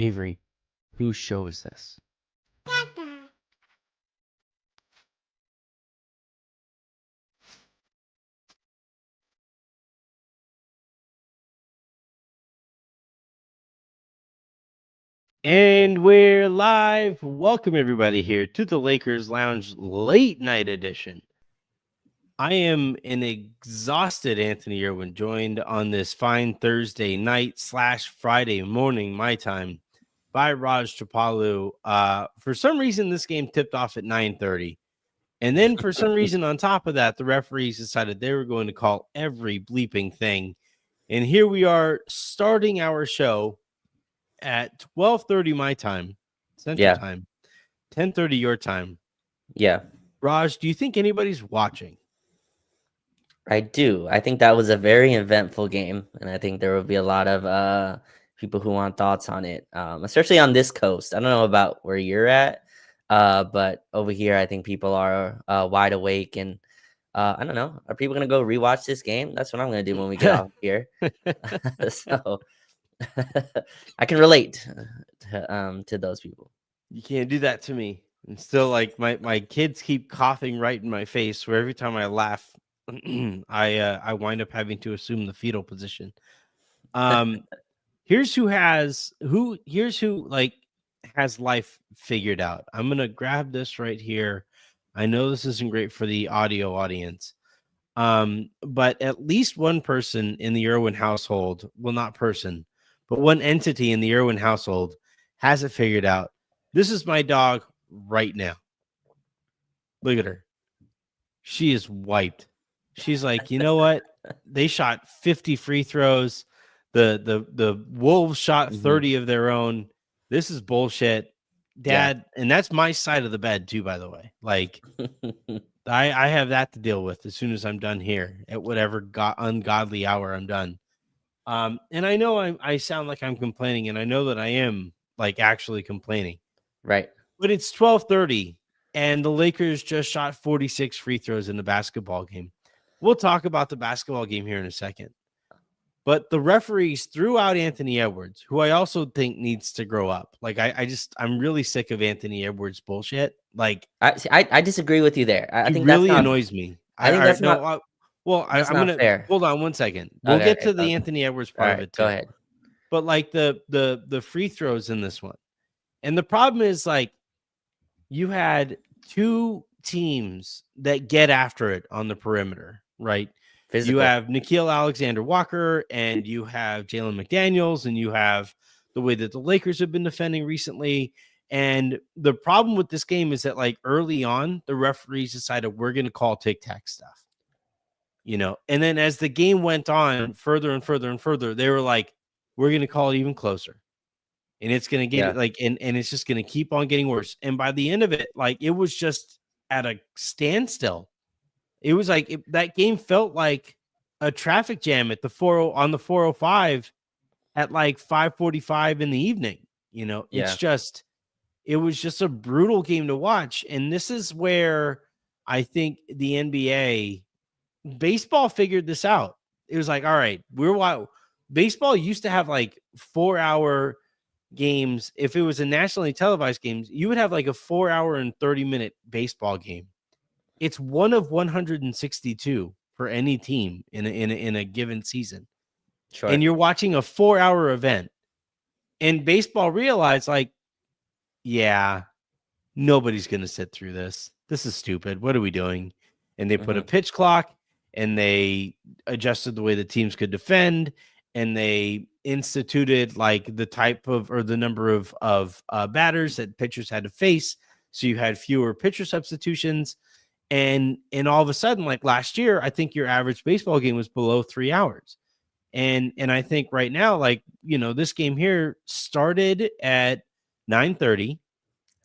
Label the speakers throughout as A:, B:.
A: Avery, whose show is this? And we're live. Welcome everybody here to the Lakers Lounge late night edition. I am an exhausted Anthony Irwin, joined on this fine Thursday night / Friday morning, my time, by Raj Chapalu. For some reason, this game tipped off at 9:30. And then for some reason, on top of that, the referees decided they were going to call every bleeping thing. And here we are starting our show at 12:30 my time, Central Time, 10:30 your time.
B: Yeah.
A: Raj, do you think anybody's watching?
B: I do. I think that was a very eventful game, and I think there will be a lot of people who want thoughts on it, especially on this coast. I don't know about where you're at, but over here, I think people are wide awake, and I don't know. Are people gonna go rewatch this game? That's what I'm gonna do when we get off here. So I can relate to those people.
A: You can't do that to me. And still, like my kids keep coughing right in my face, where every time I laugh, I wind up having to assume the fetal position. Here's who has life figured out. I'm gonna grab this right here. I know this isn't great for the audio audience, but at least one person in the Irwin household, well, not person, but one entity in the Irwin household has it figured out. This is my dog right now. Look at her. She is wiped. She's like, you know what? They shot 50 free throws. The Wolves shot 30 of their own. This is bullshit, Dad. Yeah. And that's my side of the bed too, by the way. Like, I have that to deal with as soon as I'm done here at whatever ungodly hour I'm done. And I know I sound like I'm complaining, and I know that I am like actually complaining.
B: Right.
A: But it's 12:30, and the Lakers just shot 46 free throws in the basketball game. We'll talk about the basketball game here in a second. But the referees threw out Anthony Edwards, who I also think needs to grow up. Like, I'm really sick of Anthony Edwards bullshit. Like,
B: I disagree with you there. I think
A: really
B: that's not,
A: annoys me.
B: I think that's not.
A: I'm gonna
B: fair.
A: Hold on one second. We'll get to the Anthony Edwards part of it too.
B: Go ahead.
A: But like the free throws in this one, and the problem is, like, you had two teams that get after it on the perimeter, right? Physical. You have Nickeil Alexander-Walker, and you have Jalen McDaniels, and you have the way that the Lakers have been defending recently. And the problem with this game is that, like, early on, the referees decided we're going to call tic-tac stuff, you know? And then as the game went on further and further and further, they were like, we're going to call it even closer. And it's going to get and it's just going to keep on getting worse. And by the end of it, like, it was just at a standstill. It was like that game felt like a traffic jam at the 405 at like 5:45 in the evening. You know, it was just a brutal game to watch. And this is where I think the NBA baseball figured this out. It was like, all right, baseball used to have like 4-hour games. If it was a nationally televised games, you would have like a 4-hour and 30-minute baseball game. It's one of 162 for any team in a given season. Sure. And you're watching a 4-hour event. And baseball realized, like, yeah, nobody's going to sit through this. This is stupid. What are we doing? And they put a pitch clock, and they adjusted the way the teams could defend, and they instituted like the type of, or the number of batters that pitchers had to face. So you had fewer pitcher substitutions. And all of a sudden, like last year, I think your average baseball game was below 3 hours. And I think right now, like, you know, this game here started at 9:30.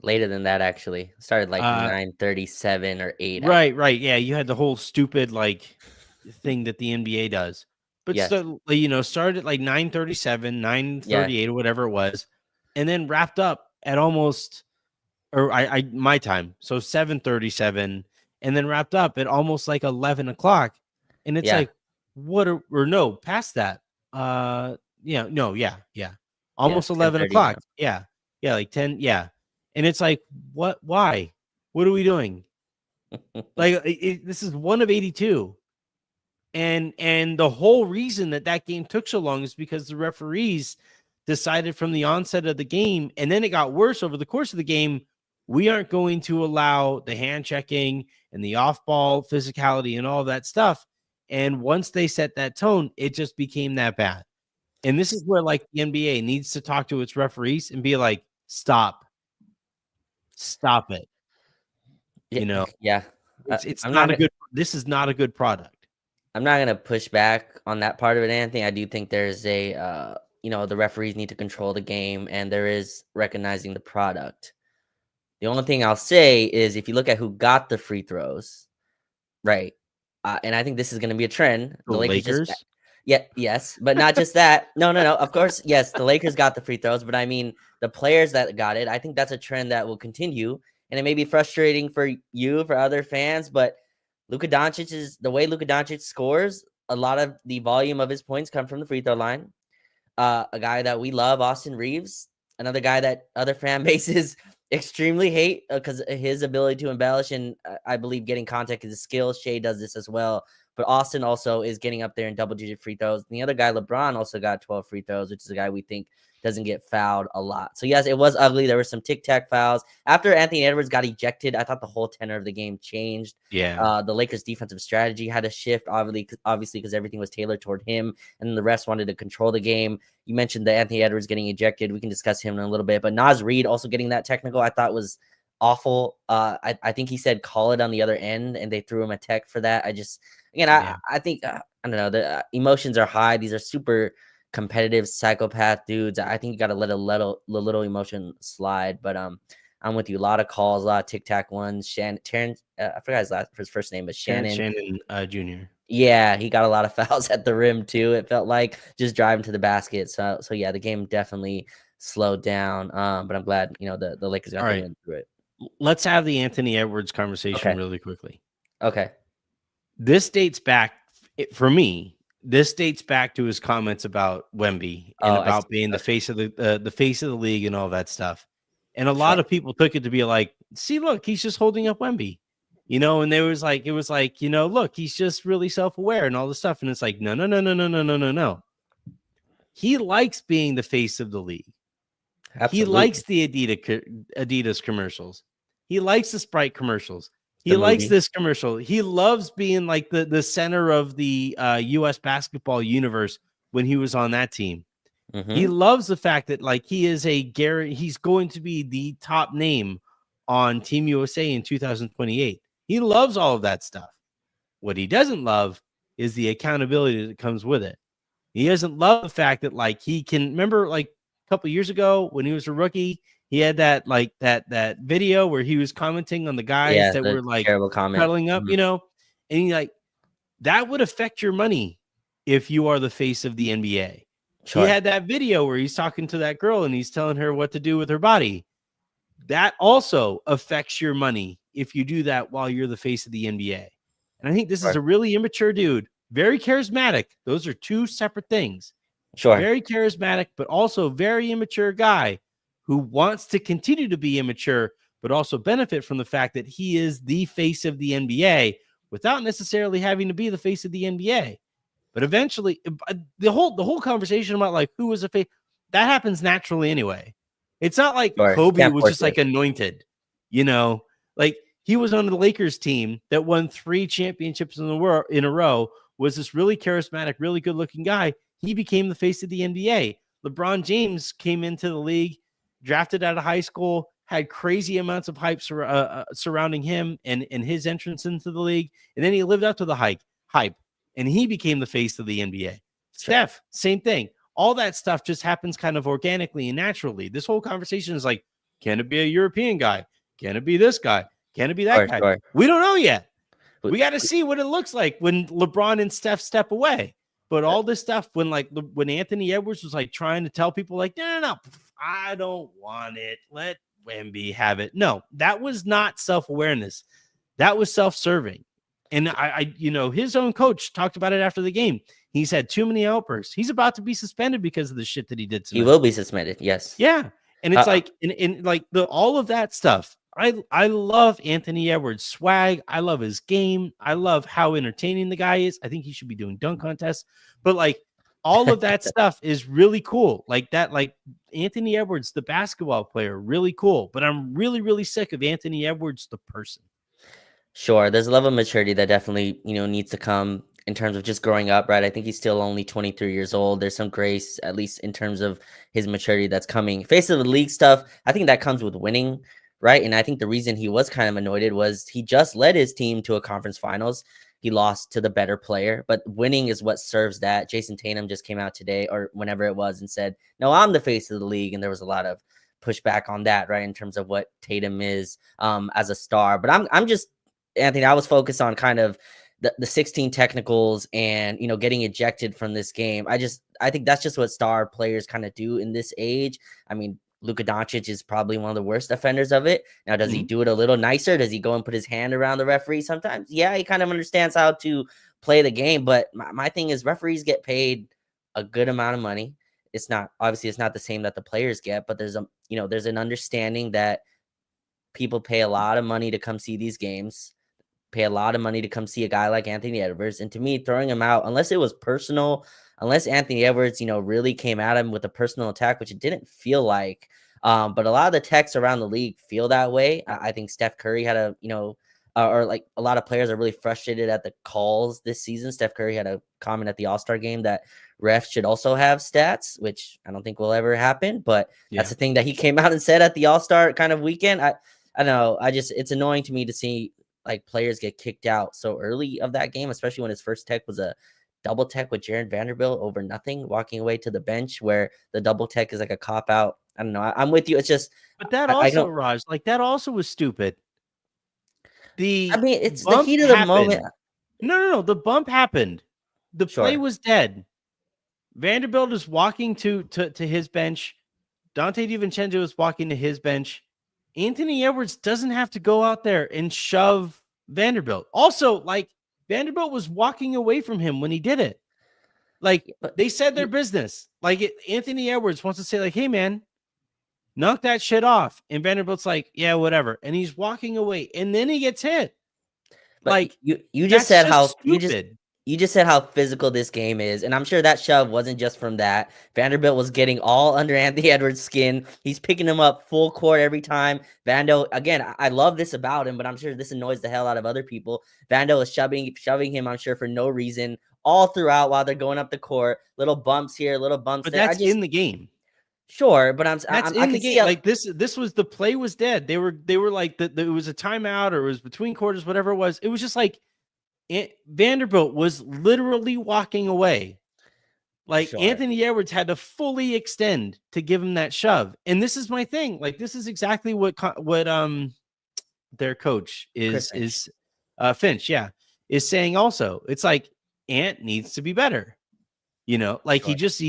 B: Later than that, actually. Started like 9:37 or 8.
A: Right. Yeah, you had the whole stupid like thing that the NBA does. But still, you know, started at like 9:37, 9:38 or whatever it was, and then wrapped up at almost, or my time, so 7:37. And then wrapped up at almost like 11 o'clock. And it's like, past that. Yeah.
B: Yeah,
A: almost 11
B: 10:30
A: o'clock.
B: now.
A: Yeah. Yeah. Like 10. Yeah. And it's like, what? Why? What are we doing? Like, this is one of 82. And the whole reason that game took so long is because the referees decided from the onset of the game, and then it got worse over the course of the game. We aren't going to allow the hand checking and the off-ball physicality and all that stuff. And once they set that tone, it just became that bad. And this is where, like, the NBA needs to talk to its referees and be like, stop it.
B: Yeah,
A: You know,
B: yeah.
A: it's
B: I'm
A: not
B: not.
A: a good. This is not a good product.
B: I'm not gonna push back on that part of it, Anthony. I do think there's a, the referees need to control the game, and there is recognizing the product. The only thing I'll say is if you look at who got the free throws, right? And I think this is gonna be a trend.
A: The
B: The Lakers just,
A: Lakers.
B: yeah, yes, but not just that. No, no, no. Of course, yes, the Lakers got the free throws, but I mean the players that got it. I think that's a trend that will continue, and it may be frustrating for you, for other fans, but the way Luka Doncic scores, a lot of the volume of his points come from the free throw line. A guy that we love, Austin Reeves, another guy that other fan bases extremely hate because his ability to embellish and I believe getting contact is a skill. Shea does this as well. But Austin also is getting up there in double-digit free throws. And the other guy, LeBron, also got 12 free throws, which is a guy we think doesn't get fouled a lot. So, yes, it was ugly. There were some tic-tac fouls. After Anthony Edwards got ejected, I thought the whole tenor of the game changed.
A: Yeah.
B: The Lakers' defensive strategy had to shift, obviously, because everything was tailored toward him, and the rest wanted to control the game. You mentioned that Anthony Edwards getting ejected. We can discuss him in a little bit. But Naz Reid also getting that technical, I thought was awful. I think he said call it on the other end, and they threw him a tech for that. I think I don't know. The emotions are high. These are super competitive psychopath dudes. I think you got to let a little emotion slide. But I'm with you. A lot of calls, a lot of tic tac ones. Terrence, I forgot his first name, but Shannon
A: Jr.
B: Yeah, he got a lot of fouls at the rim too. It felt like just driving to the basket. So yeah, the game definitely slowed down. But I'm glad the Lakers got the win through it.
A: Let's have the Anthony Edwards conversation really quickly.
B: Okay.
A: This dates back for me. This dates back to his comments about Wemby and about being the face of the face of the league and all that stuff. And a lot of people took it to be like, see, look, he's just holding up Wemby. And it was like, look, he's just really self-aware and all this stuff. And it's like, no. He likes being the face of the league. Absolutely. He likes the Adidas commercials. He likes the Sprite commercials. He likes this commercial. He loves being like the center of the U.S. basketball universe when he was on that team. Mm-hmm. He loves the fact that like he's going to be the top name on Team USA in 2028. He loves all of that stuff. What he doesn't love is the accountability that comes with it. He doesn't love the fact that like he can remember like a couple of years ago when he was a rookie, he had that like that video where he was commenting on the guys that were like cuddling up, and he like that would affect your money if you are the face of the NBA. Sure. He had that video where he's talking to that girl and he's telling her what to do with her body. That also affects your money if you do that while you're the face of the NBA. And I think this is a really immature dude, very charismatic. Those are two separate things. Sure. Very charismatic, but also very immature guy who wants to continue to be immature, but also benefit from the fact that he is the face of the NBA without necessarily having to be the face of the NBA. But eventually, the whole conversation about like who was a face, that happens naturally anyway. It's not like Kobe was just like anointed, like he was on the Lakers team that won 3 championships in a row, was this really charismatic, really good looking guy. He became the face of the NBA. LeBron James came into the league, drafted out of high school, had crazy amounts of hype surrounding him and his entrance into the league. And then he lived up to the hype and he became the face of the NBA. Sure. Steph, same thing. All that stuff just happens kind of organically and naturally. This whole conversation is like, can it be a European guy? Can it be this guy? Can it be that guy? Sure. We don't know yet. We got to see what it looks like when LeBron and Steph step away. But all this stuff, when Anthony Edwards was like trying to tell people like, no, I don't want it. Let Wemby have it. No, that was not self-awareness. That was self-serving. And I his own coach talked about it after the game. He's had too many outbursts. He's about to be suspended because of the shit that he did tonight.
B: He will be suspended. Yes.
A: Yeah. And it's like in like all of that stuff. I love Anthony Edwards' swag. I love his game. I love how entertaining the guy is. I think he should be doing dunk contests. But like all of that stuff is really cool. Like that, like Anthony Edwards, the basketball player, really cool. But I'm really, really sick of Anthony Edwards, the person.
B: Sure, there's a level of maturity that definitely, needs to come in terms of just growing up, right? I think he's still only 23 years old. There's some grace, at least in terms of his maturity, that's coming. Face of the league stuff, I think that comes with winning, right? And I think the reason he was kind of anointed was he just led his team to a conference finals. He lost to the better player, but winning is what serves that. Jason Tatum just came out today or whenever it was and said, "No, I'm the face of the league." And there was a lot of pushback on that, right? In terms of what Tatum is as a star. But I'm just, Anthony, I was focused on kind of the 16 technicals and, getting ejected from this game. I think that's just what star players kind of do in this age. I mean, Luka Doncic is probably one of the worst offenders of it. Now, does he do it a little nicer? Does he go and put his hand around the referee sometimes? Yeah, he kind of understands how to play the game. But my thing is referees get paid a good amount of money. It's not the same that the players get, but there's an understanding that people pay a lot of money to come see these games, pay a lot of money to come see a guy like Anthony Edwards. And to me, throwing him out, unless it was personal, unless Anthony Edwards, really came at him with a personal attack, which it didn't feel like. But a lot of the techs around the league feel that way. I think Steph Curry had or like a lot of players are really frustrated at the calls this season. Steph Curry had a comment at the All-Star game that refs should also have stats, which I don't think will ever happen. But that's the thing that he came out and said at the All-Star kind of weekend. I don't know. It's annoying to me to see like players get kicked out so early of that game, especially when his first tech was a double tech with Jared Vanderbilt over nothing, walking away to the bench where the double tech is like a cop out. I don't know. I'm with you. It's just,
A: but that also, Raj, like that also was stupid.
B: It's the heat of the moment.
A: No. The bump happened. The play was dead. Vanderbilt is walking to his bench. Dante DiVincenzo is walking to his bench. Anthony Edwards doesn't have to go out there and shove Vanderbilt. Also, like Vanderbilt was walking away from him when he did it. Like they said their business. Like Anthony Edwards wants to say like, "Hey man, knock that shit off." And Vanderbilt's like, "Yeah, whatever." And he's walking away and then he gets hit.
B: But like you just said how stupid. You just said how physical this game is. And I'm sure that shove wasn't just from that. Vanderbilt was getting all under Anthony Edwards' skin. He's picking him up full court every time. Vando, again, I love this about him, but I'm sure this annoys the hell out of other people. Vando is shoving him, I'm sure, for no reason, all throughout while they're going up the court. Little bumps here, little bumps
A: but
B: there.
A: That's in the game.
B: Sure, but
A: that's in the game. Like this was the play was dead. They were like it was a timeout or it was between quarters, whatever it was. It was just like Vanderbilt was literally walking away. Like Anthony Edwards had to fully extend to give him that shove. And this is my thing. Like this is exactly what their coach is Finch, is saying also. It's like Ant needs to be better. Like he just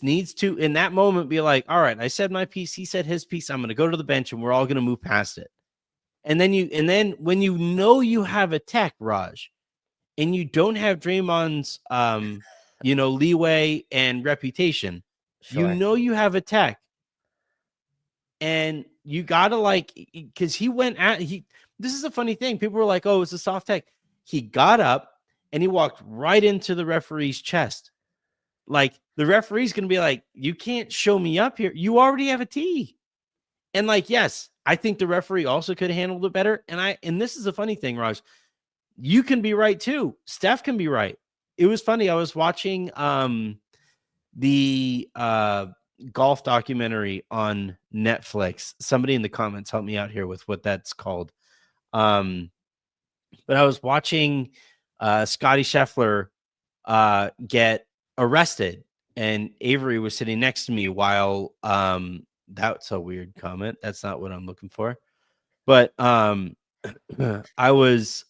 A: needs to in that moment be like, "All right, I said my piece, he said his piece. I'm going to go to the bench and we're all going to move past it." And then when you have a tech, Raj, and you don't have Draymond's, leeway and reputation, you have a tech, and you gotta because he went at this is a funny thing. People were like, "Oh, it's a soft tech." He got up and he walked right into the referee's chest. Like the referee's gonna be like, "You can't show me up here. You already have a T." And like, yes, I think the referee also could have handled it better. And this is the funny thing, Raj. You can be right too. Steph can be right. It was funny. I was watching the golf documentary on Netflix. Somebody in the comments help me out here with what that's called. But I was watching Scotty Scheffler get arrested, and Avery was sitting next to me while that's a weird comment. That's not what I'm looking for. But I was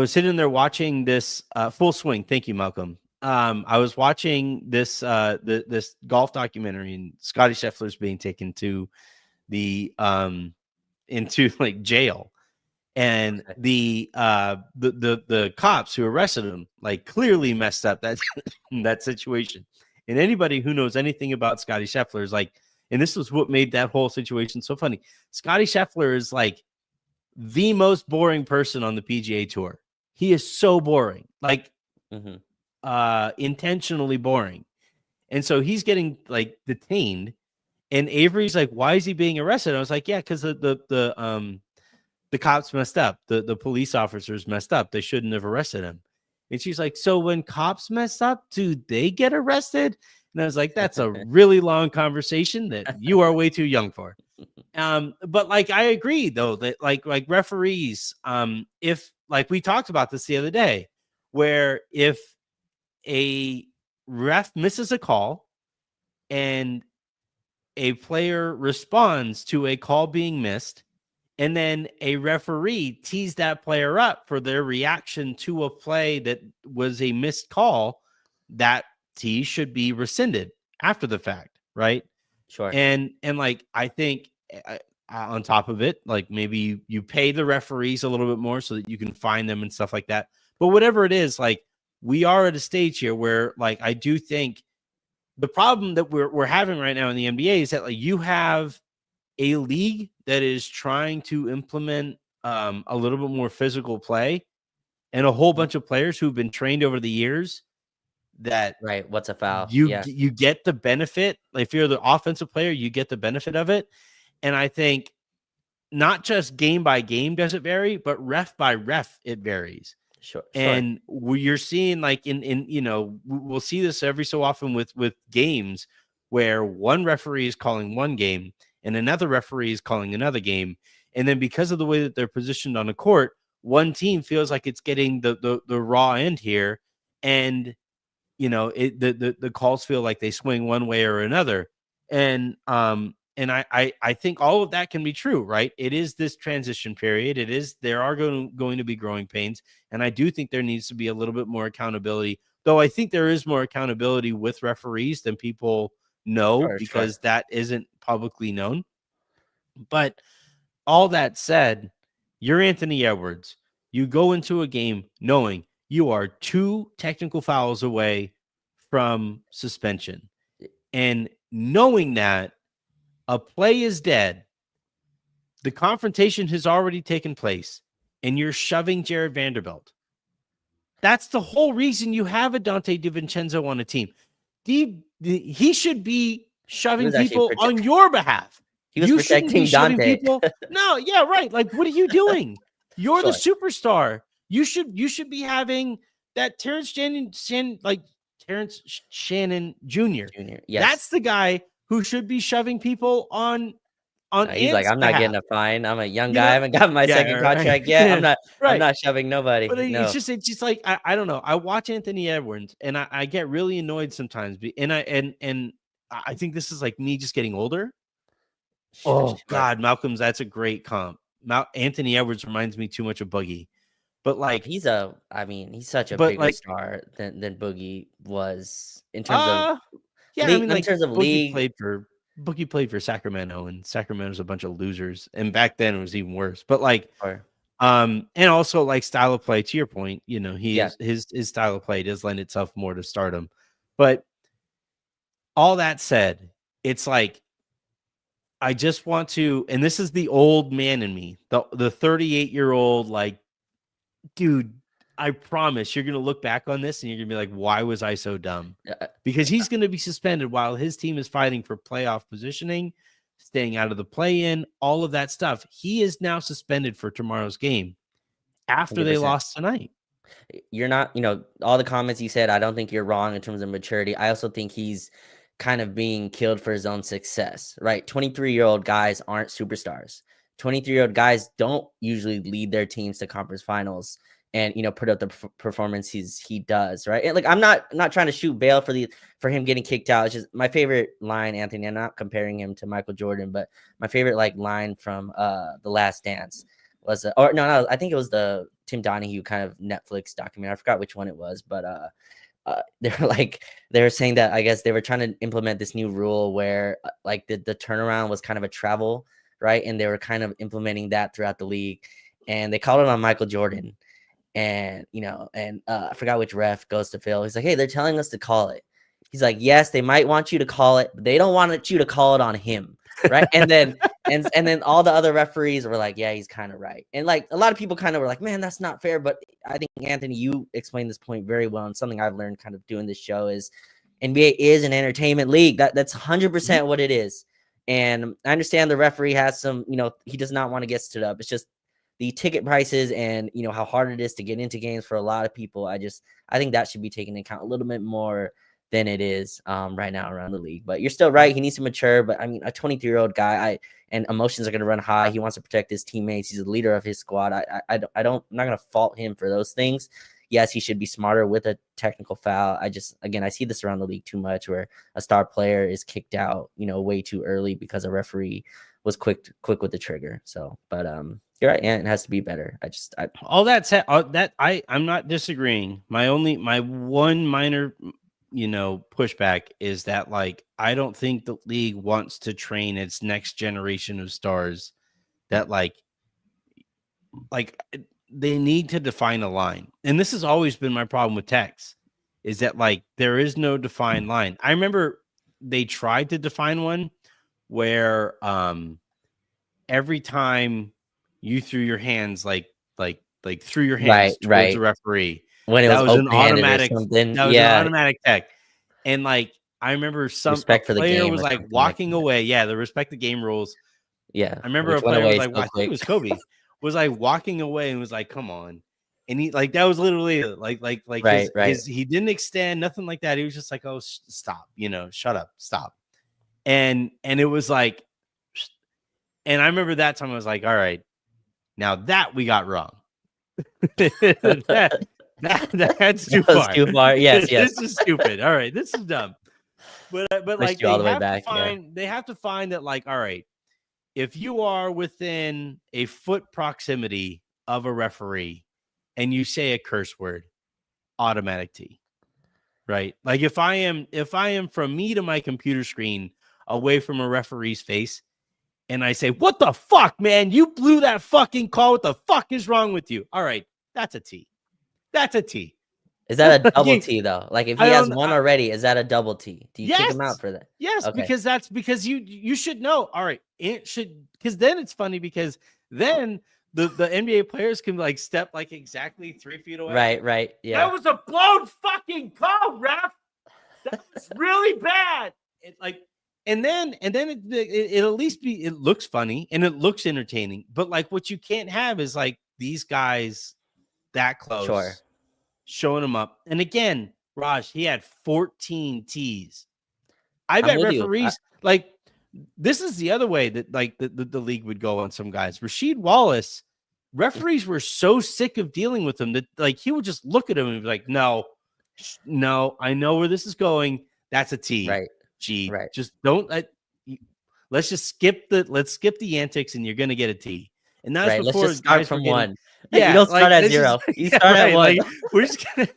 A: sitting there watching this Full Swing. Thank you, Malcolm. I was watching this this golf documentary, and Scotty Scheffler's being taken to the into like jail, And
B: Okay.
A: the cops who arrested him like clearly messed up that that situation. And anybody who knows anything about Scotty Scheffler is like, and this was what made that whole situation so funny. Scotty Scheffler is like the most boring person on the PGA Tour. He is so boring, like
B: Mm-hmm.
A: intentionally boring. And so he's getting like detained. And Avery's like, why is he being arrested? I was like, yeah, because the cops messed up. The police officers messed up. They shouldn't have arrested him. And she's like, so when cops mess up, do they get arrested? And I was like, that's a really long conversation that you are way too young for. But like I agree though that like referees, if like we talked about this the other day, where if a ref misses a call and a player responds to a call being missed, and then a referee tees that player up for their reaction to a play that was a missed call, that tee should be rescinded after the fact, right?
B: Sure.
A: And like I think on top of it, like maybe you pay the referees a little bit more so that you can find them and stuff like that. But whatever it is, like we are at a stage here where like I do think the problem that we're having right now in the NBA is that like you have a league that is trying to implement a little bit more physical play and a whole bunch of players who've been trained over the years that
B: Right. What's a foul?
A: you
B: Yeah.
A: you get the benefit. Like if you're the offensive player, you get the benefit of it. And I think not just game by game does it vary, but ref by ref it varies.
B: Sure. Sure.
A: And you're seeing like in we'll see this every so often with games where one referee is calling one game and another referee is calling another game, and then because of the way that they're positioned on a court, one team feels like it's getting the raw end here, and the calls feel like they swing one way or another. And I think all of that can be true, right? It is this transition period. There are going to be growing pains. And I do think there needs to be a little bit more accountability, though I think there is more accountability with referees than people know
B: Sure. Sure.
A: because that isn't publicly known. But all that said, you're Anthony Edwards. You go into a game knowing you are 2 technical fouls away from suspension. And knowing that a play is dead, the confrontation has already taken place, and you're shoving Jared Vanderbilt. That's the whole reason you have a Dante DiVincenzo on a team. He should be shoving people on your behalf.
B: He was
A: You shouldn't be
B: protecting
A: shoving
B: Dante.
A: people. No, yeah, right. Like, what are you doing? You're the
B: Sure.
A: superstar. You should be having that Terrence Shannon Jr.
B: Yes.
A: That's the guy who should be shoving people on
B: He's like,
A: Ant's
B: I'm not
A: behalf.
B: getting a fine. I'm a young
A: You
B: guy. I
A: know?
B: haven't got my
A: Yeah,
B: second
A: right.
B: contract yet. I'm
A: Right.
B: not shoving nobody.
A: But
B: No.
A: it's just like I don't know. I watch Anthony Edwards and I get really annoyed sometimes. And I think this is like me just getting older. Oh
B: Sure.
A: God, Malcolm's that's a great comp. Anthony Edwards reminds me too much of Boogie. But like
B: he's such a
A: but
B: bigger
A: like
B: star than Boogie was in terms of
A: yeah, I
B: league.
A: mean
B: In
A: like
B: terms of league,
A: Boogie played for Sacramento, and Sacramento's a bunch of losers. And back then it was even worse. But like
B: or
A: and also like style of play, to your point,
B: Yeah.
A: his style of play does lend itself more to stardom. But all that said, it's like I just want to, and this is the old man in me, the 38-year-old, like, dude, I promise you're gonna look back on this and you're gonna be like, why was I so dumb? Because he's gonna be suspended while his team is fighting for playoff positioning, staying out of the play-in, all of that stuff. He is now suspended for tomorrow's game after they
B: 100%.
A: lost tonight.
B: You're not, all the comments you said, I don't think you're wrong in terms of maturity. I also think he's kind of being killed for his own success, right? 23-year-old guys aren't superstars. 23-year-old guys don't usually lead their teams to conference finals and put up the performance he does, right? And like I'm not trying to shoot bail for him getting kicked out. It's just my favorite line, Anthony. I'm not comparing him to Michael Jordan, but my favorite like line from The Last Dance was I think it was the Tim Donahue kind of Netflix documentary. I forgot which one it was, but they were saying that I guess they were trying to implement this new rule where like the turnaround was kind of a travel, right? And they were kind of implementing that throughout the league. and they called it on Michael Jordan. And I forgot which ref goes to Phil. He's like, "Hey, they're telling us to call it." He's like, "Yes, they might want you to call it, but they don't want you to call it on him." Right. And then all the other referees were like, "Yeah, he's kind of right." And like a lot of people kind of were like, "Man, that's not fair." But I think, Anthony, you explained this point very well. And something I've learned kind of doing this show is NBA is an entertainment league. That's 100% what it is. And I understand the referee has some, he does not want to get stood up. It's just the ticket prices and how hard it is to get into games for a lot of people. I think that should be taken into account a little bit more than it is right now around the league. But you're still right. He needs to mature. But I mean, a 23-year-old guy, and emotions are going to run high. He wants to protect his teammates. He's the leader of his squad. I'm not going to fault him for those things. Yes, he should be smarter with a technical foul. I see this around the league too much, where a star player is kicked out, way too early because a referee was quick with the trigger. So, but you're right, and it has to be better.
A: All that said, I'm not disagreeing. My one minor, pushback is that like I don't think the league wants to train its next generation of stars that like they need to define a line. And this has always been my problem with Tex, is that like there is no defined line. I remember they tried to define one where every time you threw your hands like threw your hands towards the referee,
B: when it
A: that
B: was
A: an automatic
B: something.
A: That was an automatic tech. And like I remember
B: respect for the
A: player
B: game
A: was like walking away. Yeah, the respect the game rules.
B: Yeah.
A: I remember a player was like, I think it was Kobe, was like walking away and was like, come on. And he like that was literally like his he didn't extend, nothing like that. He was just like, oh, stop, shut up, stop. And it was like, and I remember that time I was like, all right, now that we got wrong. That's too far.
B: Too far. Yes.
A: This is stupid. All right, this is dumb. But like they have to find that like, all right, if you are within a foot proximity of a referee and you say a curse word, automatic T. Right? Like if I am from me to my computer screen away from a referee's face and I say, "What the fuck, man? You blew that fucking call. What the fuck is wrong with you?" All right, that's a T. That's a T.
B: Is that a double T though? Like if he has one already, is that a double T? Do you kick him out for that?
A: Yes, okay. because you should know. All right, it should, because then it's funny because then the NBA players can like step like exactly 3 feet away.
B: Right. Yeah.
A: That was a blown fucking call, ref. That was really bad. And then it at least it looks funny and it looks entertaining. But like what you can't have is like these guys that close, showing them up. And again, Raj, he had 14 T's. I bet referees like this is the other way that like the league would go on some guys. Rasheed Wallace, referees were so sick of dealing with him that like he would just look at him and be like, no, I know where this is going. That's a T.
B: Right.
A: G. Right. Just don't let's skip the antics and you're gonna get a T. And that's
B: right.
A: before
B: let's just start from one.
A: Yeah,
B: you don't start at 0. You start at 1.
A: Like, we're just gonna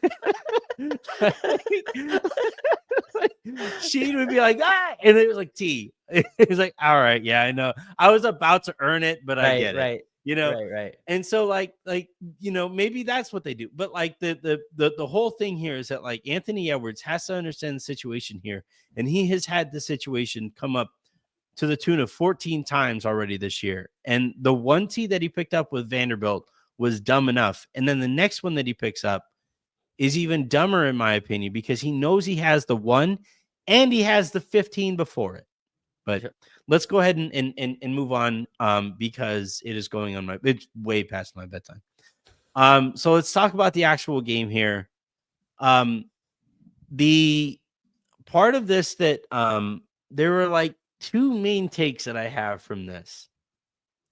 A: Sheed would be like, and it was like T. It was like, all right, yeah, I know. I was about to earn it, but I get it.
B: Right.
A: And so like maybe that's what they do. But like the whole thing here is that like Anthony Edwards has to understand the situation here, and he has had the situation come up to the tune of 14 times already this year. And the one T that he picked up with Vanderbilt was dumb enough. And then the next one that he picks up is even dumber, in my opinion, because he knows he has the 1 and he has the 15 before it. But let's go ahead and move on because it is going on it's way past my bedtime. So let's talk about the actual game here. The part of this that there were like 2 main takes that I have from this.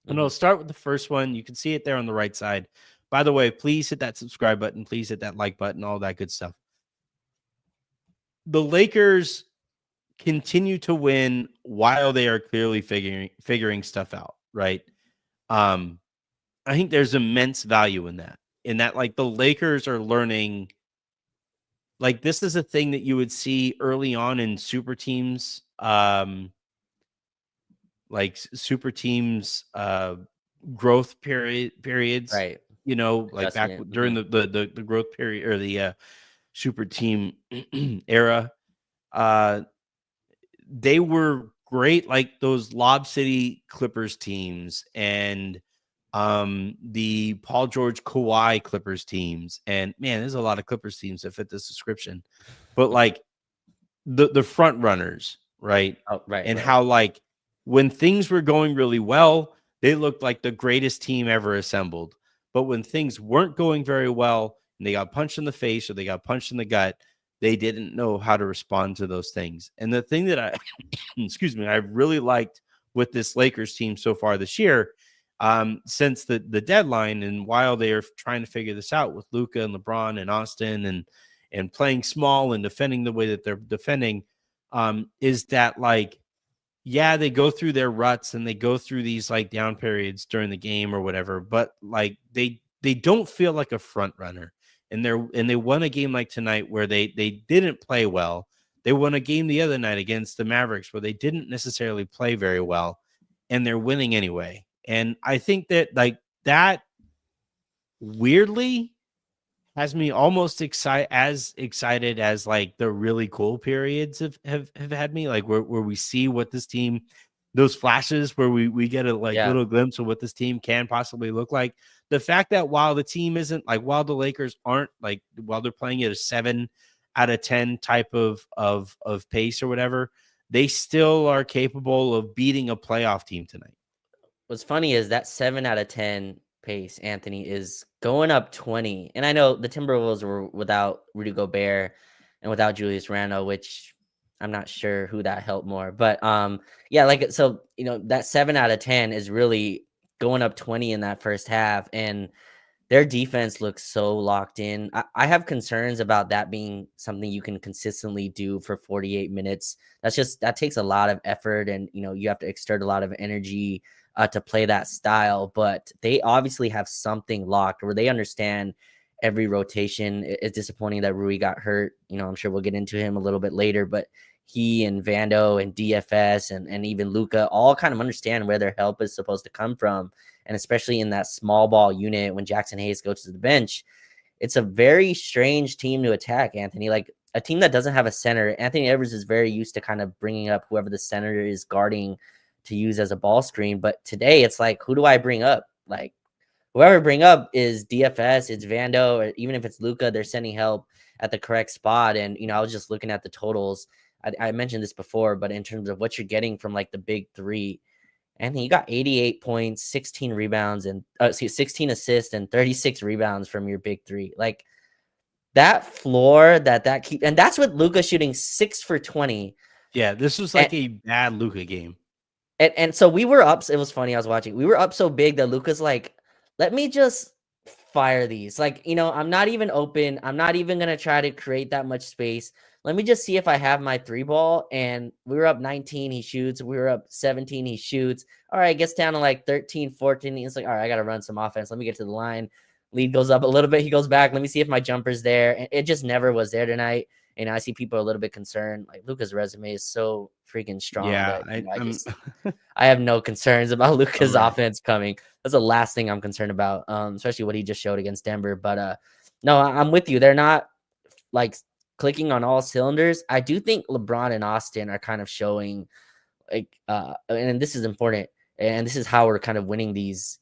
A: And I'll start with the first one. You can see it there on the right side. By the way, please hit that subscribe button. Please hit that like button, all that good stuff. The Lakers continue to win while they are clearly figuring stuff out, right? I think there's immense value in that like the Lakers are learning. Like this is a thing that you would see early on in super teams, like super teams, growth periods,
B: Right.
A: you know, like back
B: Adjustment.
A: during the growth period or the super team era. Uh, they were great, like those Lob City Clippers teams and the Paul George Kawhi Clippers teams. And man, there's a lot of Clippers teams that fit this description. But like the front runners, right?
B: Oh, right,
A: And
B: right.
A: how like when things were going really well, they looked like the greatest team ever assembled. But when things weren't going very well and they got punched in the face or they got punched in the gut, they didn't know how to respond to those things. And the thing that I excuse me, I've really liked with this Lakers team so far this year, since the deadline, and while they are trying to figure this out with Luka and LeBron and Austin and playing small and defending the way that they're defending, is that like, yeah, they go through their ruts and they go through these like down periods during the game or whatever, but like they don't feel like a front runner. And they won a game like tonight where they didn't play well. They won a game the other night against the Mavericks where they didn't necessarily play very well, and they're winning anyway. And I think that like that weirdly has me almost excited as like the really cool periods have had me, like where we see what this team, those flashes where we get a like
B: Yeah.
A: little glimpse of what this team can possibly look like. The fact that while the team isn't like, while the Lakers aren't like, while they're playing at a 7 out of 10 type of pace or whatever, they still are capable of beating a playoff team tonight.
B: What's funny is that 7 out of 10 pace, Anthony, is going up 20. And I know the Timberwolves were without Rudy Gobert and without Julius Randle, which I'm not sure who that helped more. But yeah, like so, that 7 out of 10 is really going up 20 in that first half. And their defense looks so locked in. I have concerns about that being something you can consistently do for 48 minutes. That takes a lot of effort, and you have to exert a lot of energy to play that style. But they obviously have something locked where they understand every rotation. It's disappointing that Rui got hurt. I'm sure we'll get into him a little bit later, but he and Vando and DFS and even Luka all kind of understand where their help is supposed to come from. And especially in that small ball unit, when Jackson Hayes goes to the bench, it's a very strange team to attack, Anthony. Like a team that doesn't have a center. Anthony Edwards is very used to kind of bringing up whoever the center is guarding to use as a ball screen. But today it's like, who do I bring up? Like whoever I bring up is DFS, it's Vando, or even if it's Luka, they're sending help at the correct spot. And, I was just looking at the totals. I mentioned this before, but in terms of what you're getting from like the big three, and you got 88 points, 16 rebounds, and 16 assists and 36 rebounds from your big three. Like that floor that keep, and that's with Luka shooting 6 for 20.
A: Yeah, this was like a bad Luka game.
B: And so we were up. It was funny. I was watching. We were up so big that Luka's like, let me just fire these. Like, I'm not even open. I'm not even going to try to create that much space. Let me just see if I have my 3-ball. And we were up 19. He shoots. We were up 17. He shoots. All right. Gets down to like 13, 14. He's like, all right, I got to run some offense. Let me get to the line. Lead goes up a little bit. He goes back. Let me see if my jumper's there. And it just never was there tonight. And I see people are a little bit concerned. Like Luka's resume is so freaking strong.
A: Yeah,
B: that, I have no concerns about Luka's offense coming. That's the last thing I'm concerned about, especially what he just showed against Denver. But no, I'm with you. They're not like clicking on all cylinders. I do think LeBron and Austin are kind of showing like, and this is important, and this is how we're kind of winning these,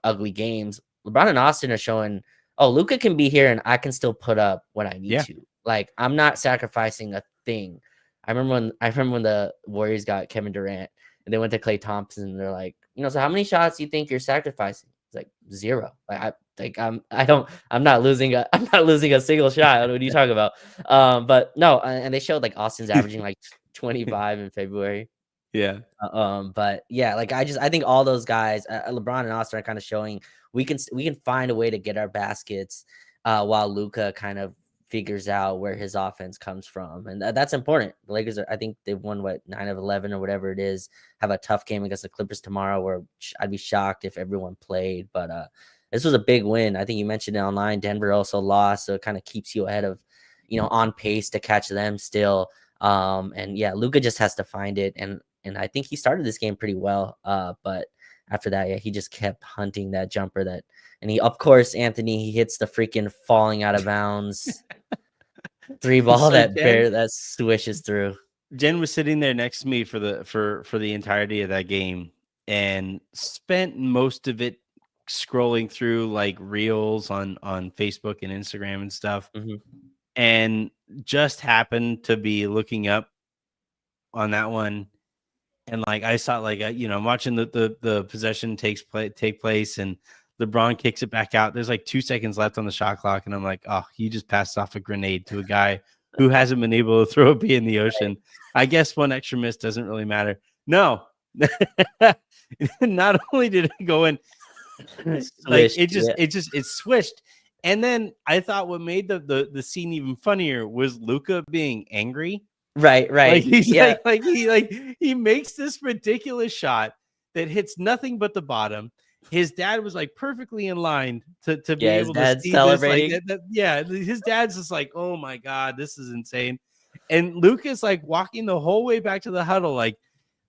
B: ugly games. LeBron and Austin are showing, oh, Luka can be here and I can still put up when I need to. Like I'm not sacrificing a thing. I remember when the Warriors got Kevin Durant and they went to Klay Thompson and they're like, so how many shots do you think you're sacrificing? It's like 0. I'm not losing a single shot. What are you talking about? But no, and they showed like Austin's averaging like 25 in February.
A: Yeah.
B: But yeah, like I think all those guys, LeBron and Austin, are kind of showing we can find a way to get our baskets while Luka kind of figures out where his offense comes from, and that's important. The Lakers I think they've won 9 of 11 or whatever it is. Have a tough game against the Clippers tomorrow, where I'd be shocked if everyone played. But this was a big win. I think you mentioned it online. Denver also lost, so it kind of keeps you ahead of, on pace to catch them still. And yeah, Luka just has to find it, and I think he started this game pretty well. But after that, yeah, he just kept hunting that jumper and he, of course, Anthony, he hits the freaking falling out of bounds 3-ball
A: So
B: that swishes through.
A: Jen was sitting there next to me for the entirety of that game and spent most of it scrolling through like reels on Facebook and Instagram and stuff, and just happened to be looking up on that one, and like I saw like I'm watching the possession take place, and LeBron kicks it back out. There's like 2 seconds left on the shot clock, and I'm like, oh, he just passed off a grenade to a guy who hasn't been able to throw a pea in the ocean. I guess one extra miss doesn't really matter. No, not only did it go in, like it swished. And then I thought what made the scene even funnier was Luka being angry.
B: Right.
A: Like he's he makes this ridiculous shot that hits nothing but the bottom. His dad was like perfectly in line to be able to see
B: celebrating.
A: this. Like his dad's just like, oh my God, this is insane. And Luka's like walking the whole way back to the huddle, like,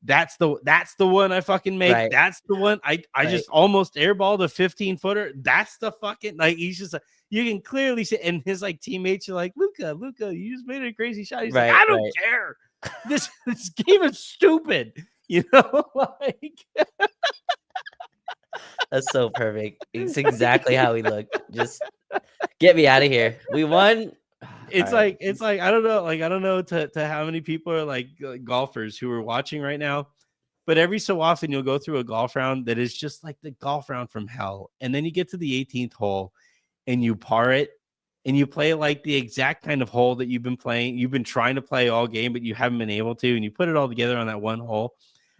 A: that's the one I fucking make.
B: Right.
A: That's the one I just almost airballed a 15-footer. That's the fucking, like, he's just you can clearly see, and his like teammates are like, Luka, you just made a crazy shot. He's like, I don't care. This game is stupid. Like
B: that's so perfect. It's exactly how he looked. Just get me out of here. We won.
A: It's like I don't know to how many people are like golfers who are watching right now, but every so often you'll go through a golf round that is just like the golf round from hell, and then you get to the 18th hole and you par it and you play like the exact kind of hole that you've been trying to play all game, but you haven't been able to, and you put it all together on that one hole,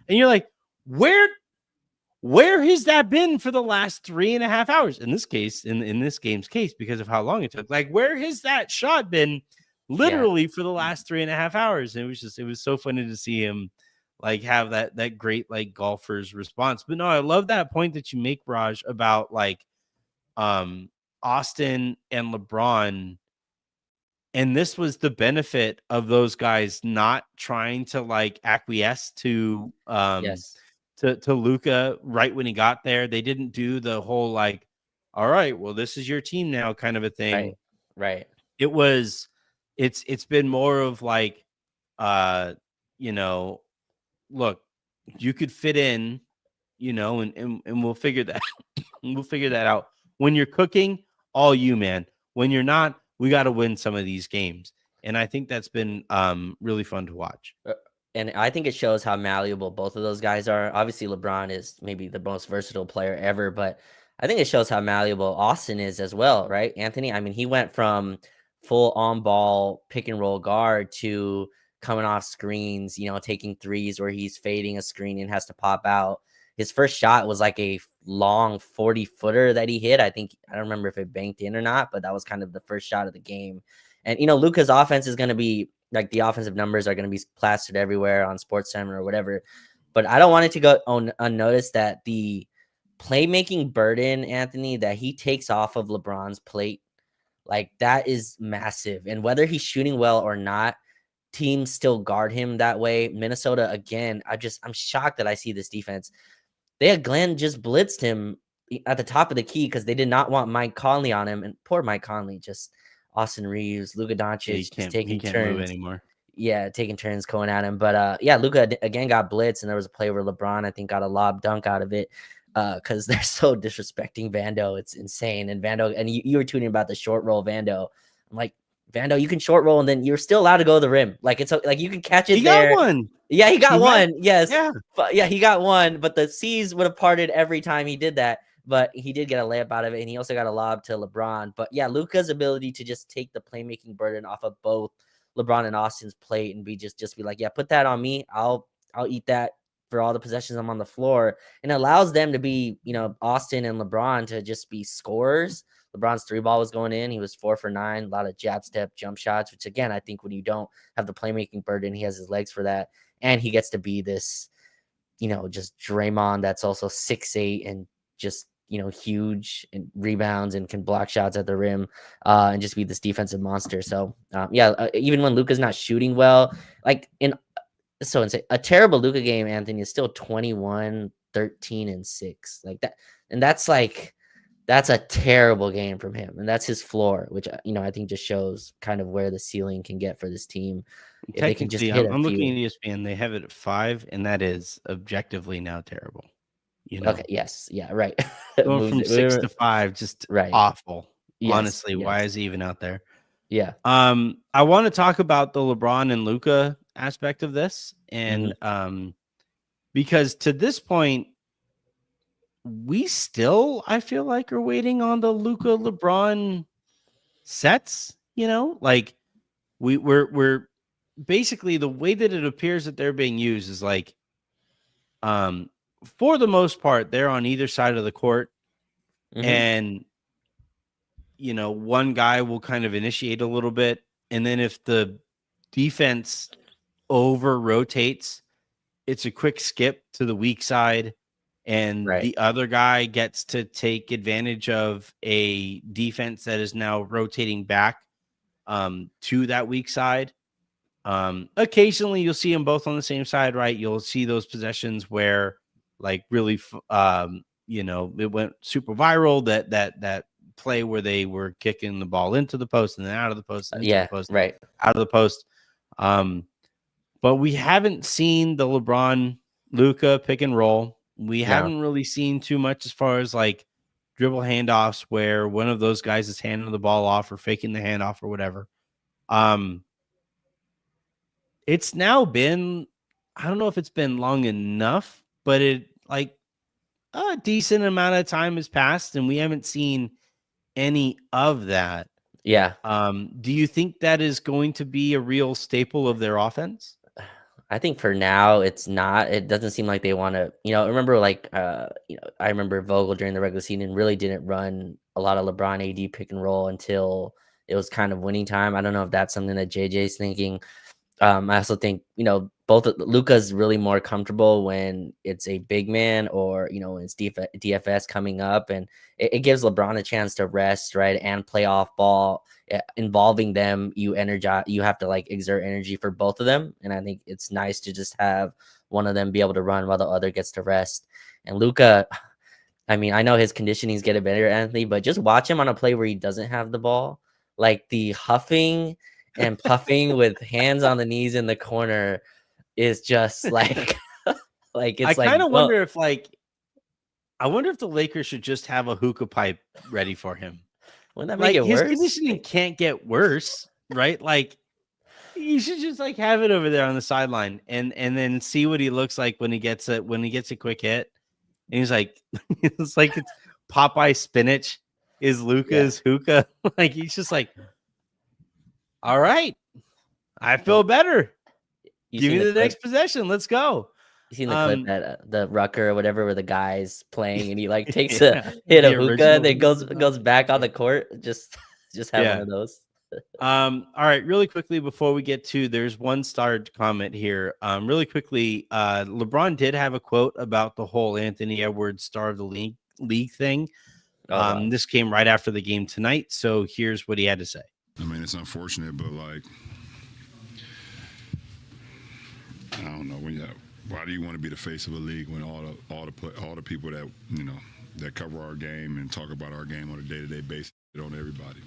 A: and you're like, where has that been for the last 3.5 hours? In this case, in this game's case, because of how long it took, like, where has that shot been literally for the last 3.5 hours? And it was so funny to see him like have that great like golfer's response. But no, I love that point that you make, Raj, about like Austin and LeBron. And this was the benefit of those guys not trying to like acquiesce to to Luka right when he got there. They didn't do the whole like, all right, well, this is your team now kind of a thing.
B: Right.
A: It's been more of like, look, you could fit in, and we'll figure that out. When you're cooking, all you, man. When you're not, we got to win some of these games. And I think that's been really fun to watch.
B: And I think it shows how malleable both of those guys are. Obviously, LeBron is maybe the most versatile player ever, but I think it shows how malleable Austin is as well, right? Anthony, I mean, he went from full on-ball pick and roll guard to coming off screens, taking threes where he's fading a screen and has to pop out. His first shot was like a long 40-footer that he hit. I don't remember if it banked in or not, but that was kind of the first shot of the game. And, Luka's offense is going to be, like, the offensive numbers are going to be plastered everywhere on SportsCenter or whatever. But I don't want it to go unnoticed that the playmaking burden, Anthony, that he takes off of LeBron's plate, like, that is massive. And whether he's shooting well or not, teams still guard him that way. Minnesota, again, I'm shocked that I see this defense. Glenn just blitzed him at the top of the key because they did not want Mike Conley on him. And poor Mike Conley, just Austin Reeves, Luka Doncic, just taking turns.
A: Move anymore.
B: Yeah, taking turns going at him. But Luka again got blitzed, and there was a play where LeBron, I think, got a lob dunk out of it because they're so disrespecting Vando. It's insane. And Vando, and you were tweeting about the short roll Vando. I'm like, Vando, you can short roll, and then you're still allowed to go to the rim. Like, it's like you can catch it there.
A: He got one.
B: Yeah, he got one. Yes.
A: Yeah.
B: But yeah, he got one. But the C's would have parted every time he did that. But he did get a layup out of it, and he also got a lob to LeBron. But yeah, Luka's ability to just take the playmaking burden off of both LeBron and Austin's plate and be just be like, yeah, put that on me. I'll eat that for all the possessions I'm on the floor, and allows them to be, Austin and LeBron to just be scorers. LeBron's 3-ball was going in. He was 4 for 9, a lot of jab step jump shots, which again, I think when you don't have the playmaking burden, he has his legs for that. And he gets to be this, just Draymond that's also 6'8" and just, huge and rebounds and can block shots at the rim and just be this defensive monster. So even when Luka's not shooting well, like so insane. A terrible Luka game, Anthony, is still 21 13-6 like that, and that's a terrible game from him, and that's his floor, which I think just shows kind of where the ceiling can get for this team if they can just
A: Technically,
B: hit
A: I'm,
B: a
A: I'm looking
B: few.
A: at ESPN. They have it at 5, and that is objectively now terrible.
B: Okay, yes, yeah, right.
A: Going
B: Moves
A: from
B: it.
A: 6 to 5, just
B: Right.
A: awful.
B: Yes,
A: Honestly, why
B: yes.
A: is he even out there?
B: Yeah.
A: I want to talk about the LeBron and Luka aspect of this,
B: Mhm.
A: and because to this point, we still, I feel like, are waiting on the Luka LeBron sets. Like we're basically the way that it appears that they're being used is like, um, for the most part, they're on either side of the court,
B: Mhm.
A: and one guy will kind of initiate a little bit, and then if the defense over rotates, it's a quick skip to the weak side, and
B: Right.
A: the other guy gets to take advantage of a defense that is now rotating back to that weak side. Occasionally you'll see them both on the same side, right? You'll see those possessions where like really it went super viral, that play where they were kicking the ball into the post and then out of the post and into the
B: Yeah,
A: post,
B: right.
A: out of the post. But we haven't seen the LeBron Luka pick and roll. We
B: No.
A: haven't really seen too much as far as like dribble handoffs where one of those guys is handing the ball off or faking the handoff or whatever. Um, it's now been, I don't know if it's been long enough, but it like a decent amount of time has passed and we haven't seen any of that.
B: Yeah.
A: Do you think that is going to be a real staple of their offense?
B: I think for now it's not. It doesn't seem like they want to. Remember I remember Vogel during the regular season really didn't run a lot of LeBron AD pick and roll until it was kind of winning time. I don't know if that's something that JJ's thinking. I also think, both Luka's really more comfortable when it's a big man or, when it's DFS coming up, and it gives LeBron a chance to rest, right, and play off ball. Involving them, you have to like exert energy for both of them, and I think it's nice to just have one of them be able to run while the other gets to rest. And Luka, I mean, I know his conditioning's getting better, Anthony, but just watch him on a play where he doesn't have the ball, like the huffing and puffing with hands on the knees in the corner is just like like
A: I
B: it's like,
A: kind of
B: well,
A: wonder if I wonder if the Lakers should just have a hookah pipe ready for him.
B: wouldn't that make
A: Like
B: it
A: his
B: worse?
A: conditioning can't get worse, right? Like you should just like have it over there on the sideline and then see what he looks like when he gets a quick hit. And he's like, it's Popeye spinach is
B: Yeah.
A: Luca's hookah. Like he's just like, all right, I
B: Well,
A: feel better.
B: you
A: Give
B: seen
A: me
B: the
A: the
B: clip?
A: next possession. Let's go.
B: You seen the clip
A: Um,
B: that the Rucker or whatever where the guy's playing and he like takes a
A: yeah,
B: hit a
A: the
B: hookah and
A: original
B: then goes
A: hookah.
B: goes back on the court. Just have one
A: Yeah.
B: of those.
A: All right, really quickly before we get to there's one starred comment here. Really quickly, LeBron did have a quote about the whole Anthony Edwards star of the league thing.
B: Oh wow.
A: This came right after the game tonight, so here's what he had to say.
C: I mean, it's unfortunate, but like, I don't know. Why do you want to be the face of a league when all the people that that cover our game and talk about our game on a day-to-day basis on everybody?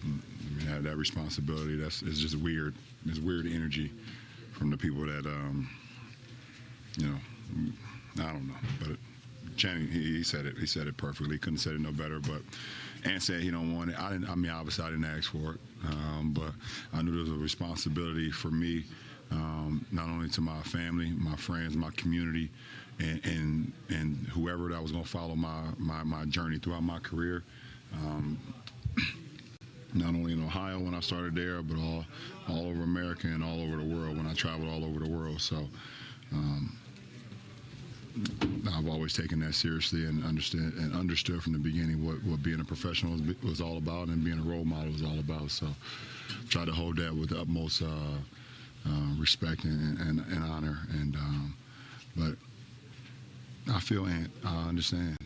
C: I mean, have that responsibility. It's just weird. It's weird energy from the people that I don't know, but. Channing, he said it. He said it perfectly. Couldn't have said it no better. But Ant said he don't want it. I mean, obviously, I didn't ask for it. But I knew there was a responsibility for me, not only to my family, my friends, my community, and whoever that was going to follow my journey throughout my career. Not only in Ohio when I started there, but all over America and all over the world when I traveled all over the world. So. I've always taken that seriously and understood from the beginning what being a professional was all about and being a role model was all about. So try to hold that with the utmost respect and honor. And but I feel I understand.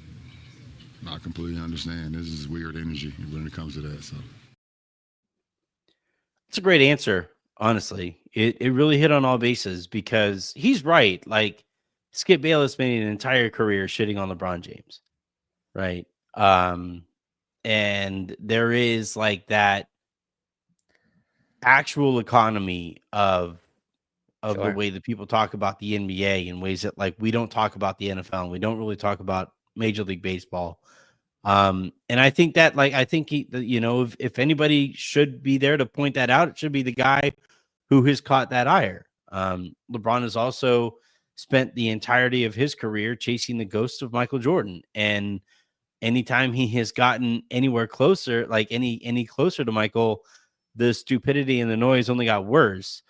C: I completely understand. This is weird energy when it comes to that. So
A: It's a great answer, honestly. It really hit on all bases because he's right. Like Skip Bayless made an entire career shitting on LeBron James, right? And there is like that actual economy of the
B: Sure.
A: way that people talk about the NBA in ways that like we don't talk about the NFL and we don't really talk about Major League Baseball. And I think that like I think if anybody should be there to point that out, it should be the guy who has caught that ire. LeBron has also spent the entirety of his career chasing the ghost of Michael Jordan, and anytime he has gotten anywhere closer, like any closer to Michael, the stupidity and the noise only got worse.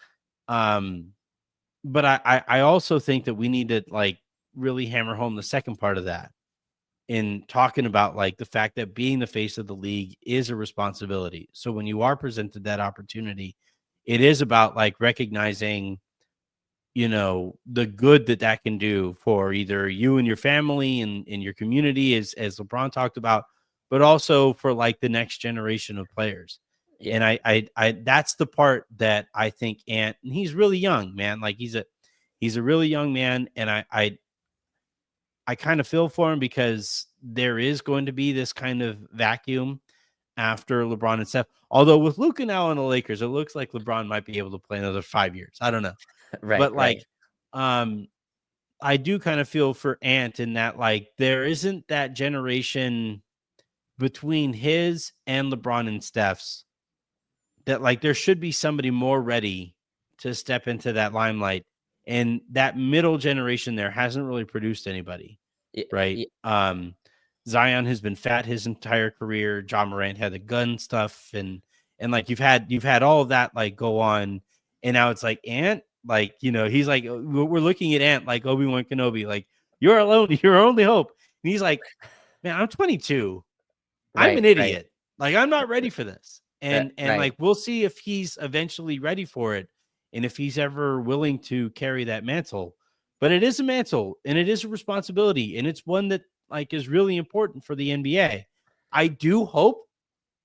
A: But I also think that we need to like really hammer home the second part of that in talking about like the fact that being the face of the league is a responsibility. So when you are presented that opportunity, it is about like recognizing, the good that that can do for either you and your family and in your community, as LeBron talked about, but also for like the next generation of players.
B: Yeah.
A: And I that's the part that I think and he's really young, man. Like he's a really young man. And I kind of feel for him because there is going to be this kind of vacuum after LeBron and Steph. Although with Luka now in the Lakers, it looks like LeBron might be able to play another 5 years. I don't know.
B: Right.
A: But
B: Right.
A: like, I do kind of feel for Ant in that like there isn't that generation between his and LeBron and Steph's that like there should be somebody more ready to step into that limelight. And that middle generation there hasn't really produced anybody,
B: Yeah.
A: right?
B: Yeah.
A: Zion has been fat his entire career. John Morant had the gun stuff, and like you've had all of that like go on, and now it's like Ant, like he's like we're looking at Ant like Obi-Wan Kenobi, like you're alone, you're our only hope, and he's like, man, I'm 22, I'm an
B: Right. Right.
A: idiot, like I'm not ready for this, and
B: Right.
A: like we'll see if he's eventually ready for it, and if he's ever willing to carry that mantle. But it is a mantle, and it is a responsibility, and it's one that like is really important for the NBA. I do hope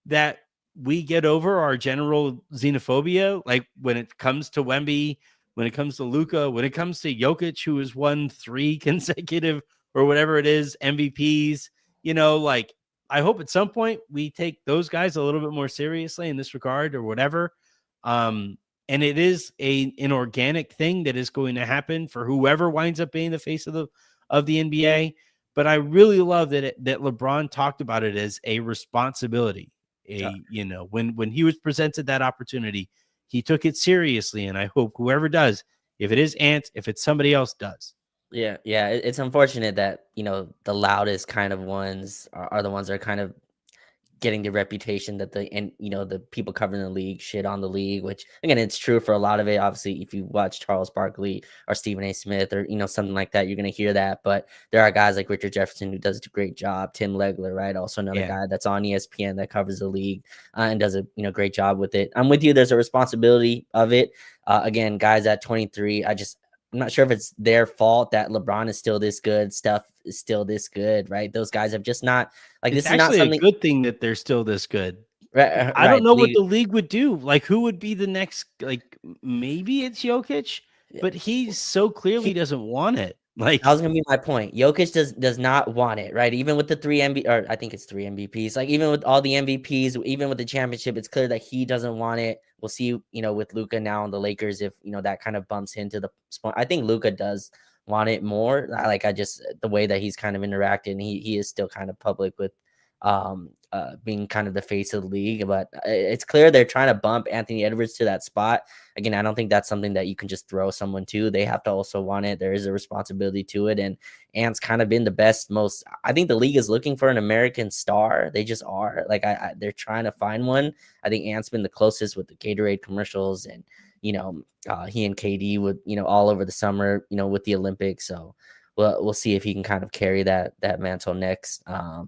A: that we get over our general xenophobia, like when it comes to Wemby, when it comes to Luka, when it comes to Jokic, who has won 3 consecutive or whatever it is MVPs. Like I hope at some point we take those guys a little bit more seriously in this regard or whatever. And it is an organic thing that is going to happen for whoever winds up being the face of the NBA. But I really love that LeBron talked about it as a responsibility. When he was presented that opportunity, he took it seriously, and I hope whoever does, if it is Ant, if it's somebody else, does.
B: Yeah. Yeah. It's unfortunate that the loudest kind of ones are the ones that are kind of getting the reputation that the people covering the league shit on the league, which again, it's true for a lot of it. Obviously, if you watch Charles Barkley or Stephen A. Smith or something like that, you're gonna hear that. But there are guys like Richard Jefferson who does a great job. Tim Legler, right? Also another guy that's on ESPN that covers the league and does a great job with it. I'm with you. There's a responsibility of it. Again, guys at 23, I'm not sure if it's their fault that LeBron is still this good, Steph is still this good, right? Those guys have just not like
A: It's
B: this is not
A: actually
B: something.
A: a good thing that they're still this good.
B: Right,
A: I don't know what the league would do. Like, who would be the next? Like, maybe it's Jokic, but he so clearly doesn't want it. Like,
B: that was gonna be my point. Jokic does not want it, right? Even with the 3 or I think it's 3 MVPs. Like even with all the MVPs, even with the championship, it's clear that he doesn't want it. We'll see, with Luka now on the Lakers, if that kind of bumps into the spot. I think Luka does want it more. Like the way that he's kind of interacted, and he is still kind of public with being kind of the face of the league, but it's clear they're trying to bump Anthony Edwards to that spot. Again, I don't think that's something that you can just throw someone to. They have to also want it. There is a responsibility to it, and Ant's kind of been the best, most. I think the league is looking for an American star. They just are. Like they're trying to find one. I think Ant's been the closest with the Gatorade commercials, and he and KD would all over the summer, with the Olympics. So we'll see if he can kind of carry that mantle next.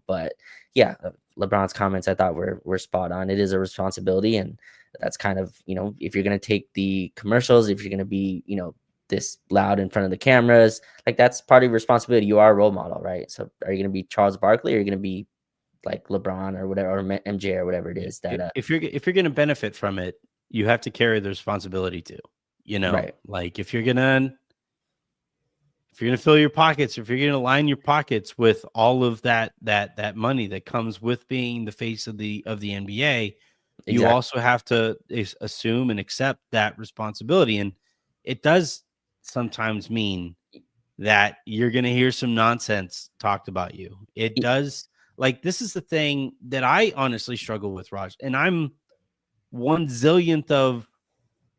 B: But yeah, LeBron's comments I thought were spot on. It is a responsibility, and that's kind of if you're gonna take the commercials, if you're gonna be this loud in front of the cameras, like that's part of your responsibility. You are a role model, right? So are you gonna be Charles Barkley, or are you gonna be like LeBron or whatever, or MJ or whatever it is that
A: if you're gonna benefit from it, you have to carry the responsibility too.
B: Right.
A: Like if you're gonna if you're going to fill your pockets, if you're going to line your pockets with all of that money that comes with being the face of the NBA, you also have to assume and accept that responsibility. And it does sometimes mean that you're going to hear some nonsense talked about you. It does. Like, this is the thing that I honestly struggle with, Raj, and I'm 1/zillionth of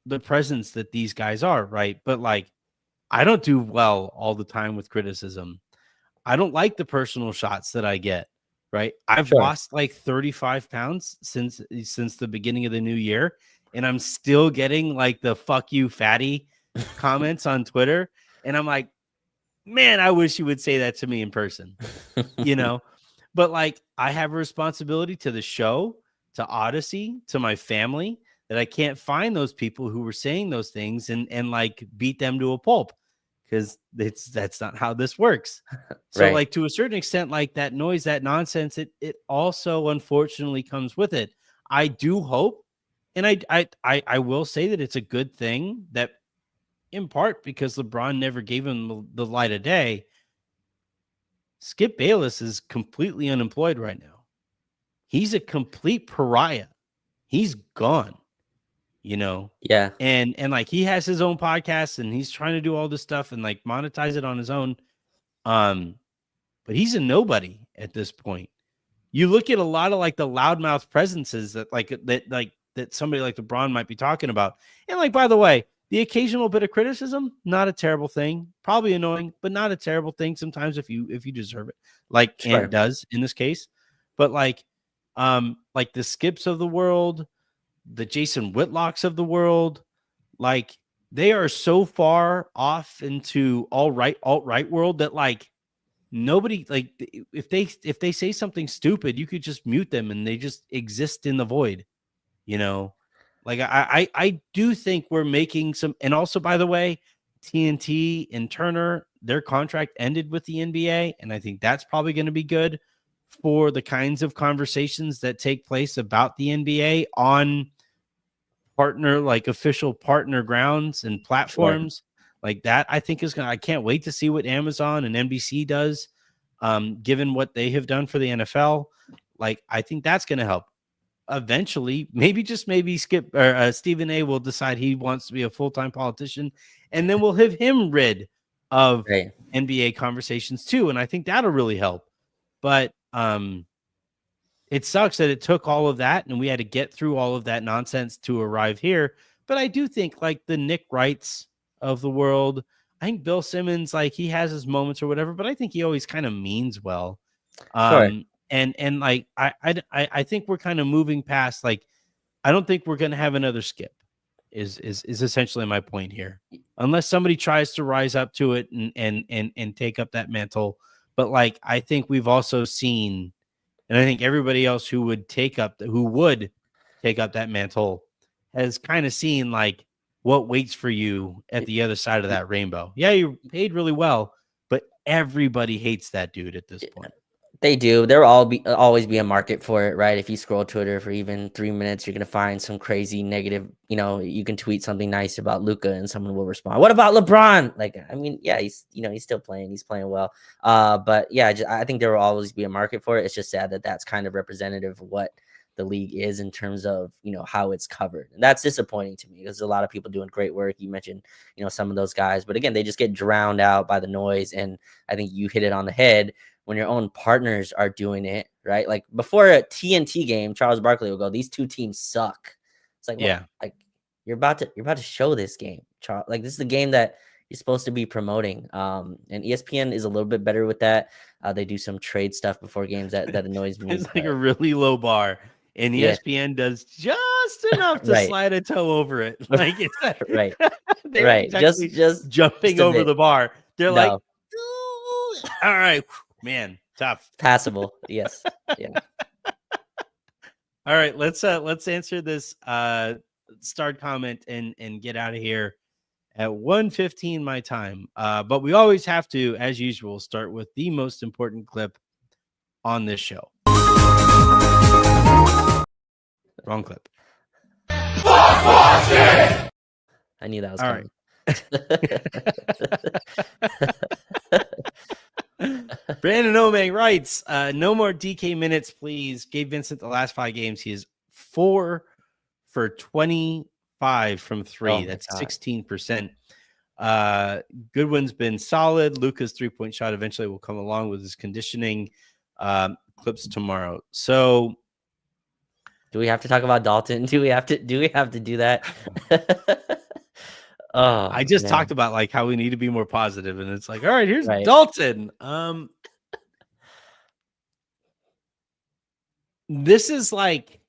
A: the presence that these guys are, right? But like, I don't do well all the time with criticism. I don't like the personal shots that I get, right? I've lost like 35 pounds since the beginning of the new year, and I'm still getting like the "fuck you, fatty" comments on Twitter, and I'm like, man, I wish you would say that to me in person, you know? But like, I have a responsibility to the show, to Odyssey, to my family, that I can't find those people who were saying those things and like beat them to a pulp, because that's not how this works. So like, to a certain extent, like that noise, that nonsense, it also unfortunately comes with it. I do hope, and I will say that it's a good thing that, in part because LeBron never gave him the light of day, Skip Bayless is completely unemployed right now. He's a complete pariah. He's gone, you know?
B: Yeah.
A: And like, he has his own podcast and he's trying to do all this stuff and like monetize it on his own. But he's a nobody at this point. You look at a lot of like the loudmouth presences that somebody like LeBron might be talking about. And like, by the way, the occasional bit of criticism, not a terrible thing, probably annoying, but not a terrible thing sometimes if you deserve it, like Ant does in this case. But like the Skips of the world, the Jason Whitlocks of the world, like, they are so far off into alt-right world that like nobody, like, if they say something stupid, you could just mute them and they just exist in the void, you know? Like, I do think we're making some, and also, by the way, TNT and Turner, their contract ended with the NBA, and I think that's probably going to be good for the kinds of conversations that take place about the NBA on official partner grounds and platforms like that. I think is going to, I can't wait to see what Amazon and NBC does, given what they have done for the NFL. Like, I think that's going to help. Eventually, maybe Skip or Stephen A will decide he wants to be a full-time politician, and then we'll have him rid of NBA conversations too. And I think that'll really help. But it sucks that it took all of that and we had to get through all of that nonsense to arrive here. But I do think like the Nick Wrights of the world, I think Bill Simmons, like, he has his moments or whatever, but I think he always kind of means well. And like, I think we're kind of moving past, like, I don't think we're going to have another Skip is essentially my point here, unless somebody tries to rise up to it and take up that mantle. But like, I think we've also seen, and I think everybody else who would take up that mantle has kind of seen like what waits for you at the other side of that rainbow. Yeah, you paid really well, but everybody hates that dude at this point.
B: They do. There will always be a market for it, right? If you scroll Twitter for even 3 minutes, you're going to find some crazy negative, you can tweet something nice about Luka and someone will respond, what about LeBron? Like, I mean, yeah, he's still playing. He's playing well. But yeah, I think there will always be a market for it. It's just sad that that's kind of representative of what the league is in terms of, how it's covered. And that's disappointing to me because there's a lot of people doing great work. You mentioned, some of those guys, but again, they just get drowned out by the noise. And I think you hit it on the head. When your own partners are doing it, right? Like, before a TNT game, Charles Barkley will go, these two teams suck. It's like, well, like, you're about to show this game, Charles. Like, this is the game that you're supposed to be promoting. And ESPN is a little bit better with that. They do some trade stuff before games that annoys me.
A: It's like a really low bar, and ESPN does just enough to slide a toe over it. Like, it's
B: right.
A: Exactly just jumping over the bar. They're like, all right. Man, tough.
B: Passable. Yes. Yeah.
A: All right, let's answer this start comment and get out of here at 1:15 my time. But we always have to, as usual, start with the most important clip on this show. Wrong clip.
B: I knew that was coming.
A: All right. Brandon Omang writes, no more DK minutes, please. Gabe Vincent, the last 5 games, he is 4 for 25 from 3.
B: Oh my
A: That's
B: God.
A: 16%. Goodwin's been solid. Luka's 3-point shot eventually will come along with his conditioning. Clips tomorrow. So
B: do we have to talk about Dalton? Do we have to do that? Oh,
A: I just
B: man.
A: talked about like how we need to be more positive, and it's like, all right, here's
B: Right.
A: Dalton. This is like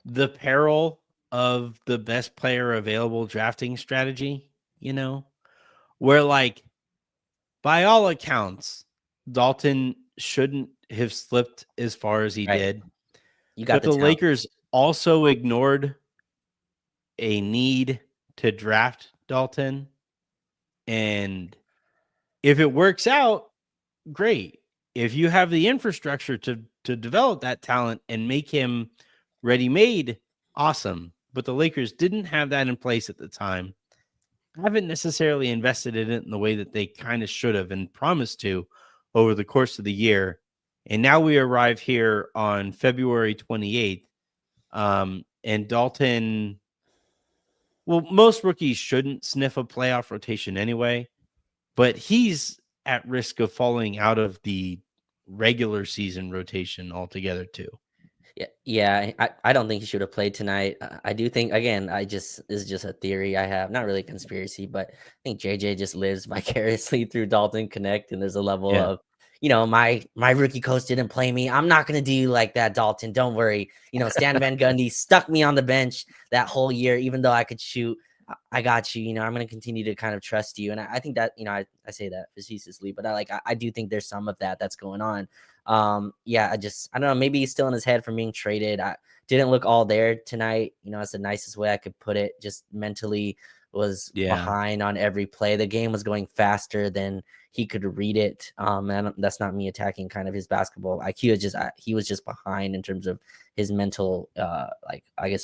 A: the peril of the best player available drafting strategy, where like by all accounts, Dalton shouldn't have slipped as far as he
B: Right.
A: did.
B: You got
A: But the
B: talent.
A: Lakers also ignored a need to draft Dalton. And if it works out, great. If you have the infrastructure to develop that talent and make him ready-made, awesome. But the Lakers didn't have that in place at the time. Haven't necessarily invested in it in the way that they kind of should have and promised to over the course of the year. And now we arrive here on February 28th. And Dalton, well, most rookies shouldn't sniff a playoff rotation anyway, but he's at risk of falling out of the regular season rotation altogether too.
B: Yeah. I don't think he should have played tonight. I do think, again, this is just a theory I have, not really a conspiracy, but I think JJ just lives vicariously through Dalton Connect, and there's a level of, my rookie coach didn't play me. I'm not gonna do you like that, Dalton. Don't worry. Stan Van Gundy stuck me on the bench that whole year, even though I could shoot. I got you. I'm going to continue to kind of trust you. And I think that, I say that facetiously, but I do think there's some of that's going on. I don't know. Maybe he's still in his head from being traded. I didn't look all there tonight. That's the nicest way I could put it. Just mentally was behind on every play. The game was going faster than he could read it. And that's not me attacking kind of his basketball IQ. He was just behind in terms of his mental,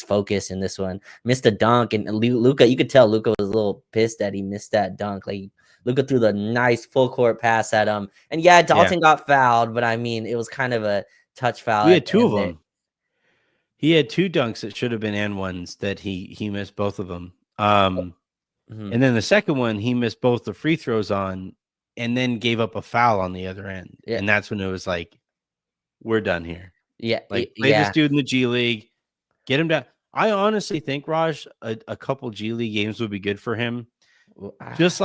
B: focus in this one. Missed a dunk, and Luka, you could tell Luka was a little pissed that he missed that dunk. Like Luka threw the nice full court pass at him, and Dalton got fouled, but I mean, it was kind of a touch foul.
A: We had 2 of them. He had 2 dunks that should have been and ones that he missed both of them. And then the second one, he missed both the free throws on, and then gave up a foul on the other end. Yeah. And that's when it was like, we're done here.
B: Yeah.
A: Like, play this dude in the G League, get him down. I honestly think, Raj, a couple G League games would be good for him. Just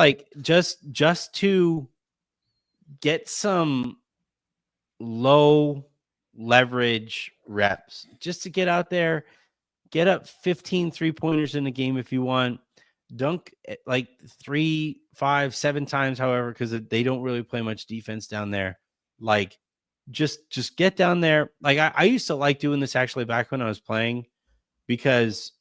A: to get some low leverage reps, just to get out there, get up 15 3-pointers in a game if you want. Dunk like 3, 5, 7 times, however, because they don't really play much defense down there. Like, just get down there. Like, I used to like doing this actually back when I was playing, because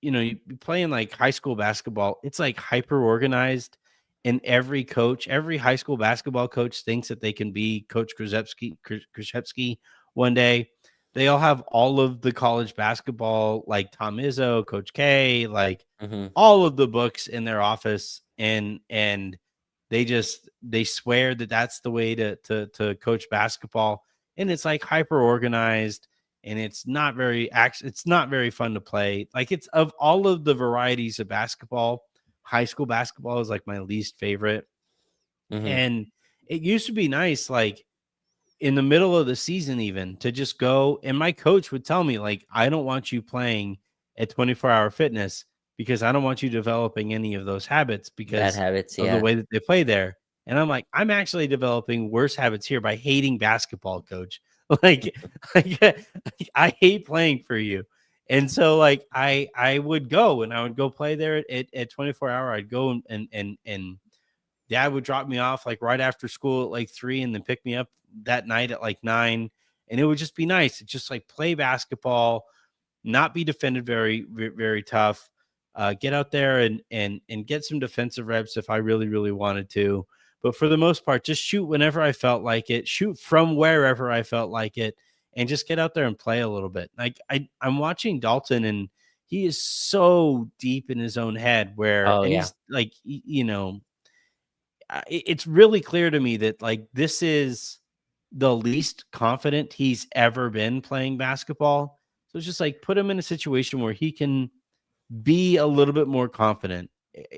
A: you playing like high school basketball, it's like hyper organized, and every high school basketball coach thinks that they can be Coach Krzyzewski one day. They all have all of the college basketball, like Tom Izzo, Coach K, like all of the books in their office, and they swear that that's the way to coach basketball, and it's like hyper organized, and it's not very fun to play. Like, it's, of all of the varieties of basketball, high school basketball is like my least favorite. And it used to be nice, like in the middle of the season, even to just go, and my coach would tell me, like, I don't want you playing at 24-hour fitness because I don't want you developing any of those habits because of the way that they play there. And I'm like, I'm actually developing worse habits here by hating basketball, coach. like I hate playing for you. And so like I would go play there at 24-hour. I'd go and dad would drop me off like right after school at like 3 and then pick me up that night at like 9. And it would just be nice to just like play basketball, not be defended very, very tough. Get out there and get some defensive reps if I really, really wanted to. But for the most part, just shoot whenever I felt like it, shoot from wherever I felt like it, and just get out there and play a little bit. Like I'm watching Dalton, and he is so deep in his own head where he's like, it's really clear to me that like this is the least confident he's ever been playing basketball. So it's just like put him in a situation where he can be a little bit more confident.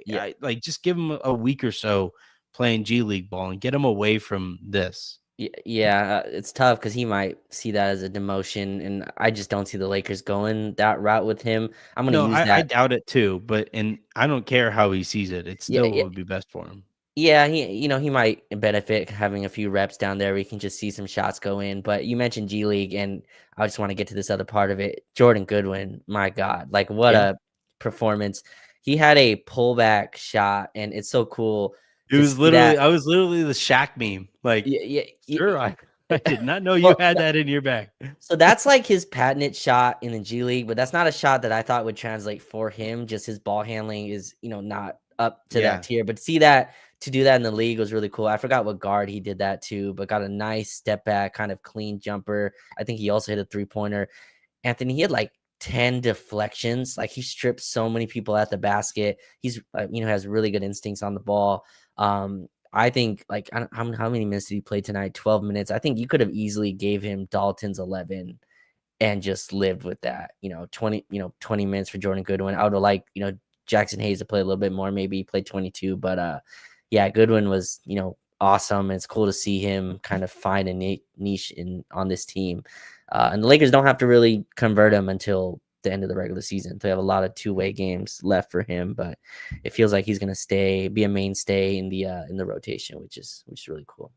B: Yeah.
A: Like just give him a week or so playing G League ball and get him away from this.
B: Yeah, it's tough because he might see that as a demotion, and I just don't see the Lakers going that route with him. I'm going to
A: No,
B: use
A: I
B: that.
A: doubt it too, but and I don't care how he sees it. It's
B: Yeah,
A: still
B: yeah,
A: what would be best for him.
B: yeah. He might benefit having a few reps down there where he can just see some shots go in. But you mentioned G League, and I just want to get to this other part of it. Jordan Goodwin, my God, like what
A: Yeah.
B: a performance! He had a pullback shot, and it's so cool
A: It
B: to
A: was
B: see that.
A: I was literally the Shaq meme. Like,
B: Yeah, yeah,
A: sure, I did not know you
B: well,
A: had that in your bag.
B: so that's like his patented shot in the G League, but that's not a shot that I thought would translate for him. Just his ball handling is, not up to that
A: Yeah.
B: tier. But to do that in the league was really cool. I forgot what guard he did that to, but got a nice step back, kind of clean jumper. I think he also hit a 3-pointer. Anthony, he had like 10 deflections. Like he stripped so many people at the basket. He's, has really good instincts on the ball. I think like how many minutes did he play tonight? 12 minutes. I think you could have easily gave him Dalton's 11 and just lived with that. 20 minutes for Jordan Goodwin. I would have liked, Jackson Hayes to play a little bit more. Maybe he played 22, but yeah, Goodwin was, awesome. And it's cool to see him kind of find a niche on this team. And the Lakers don't have to really convert him until the end of the regular season. They have a lot of two-way games left for him, but it feels like he's going to be a mainstay in the rotation, which is really cool.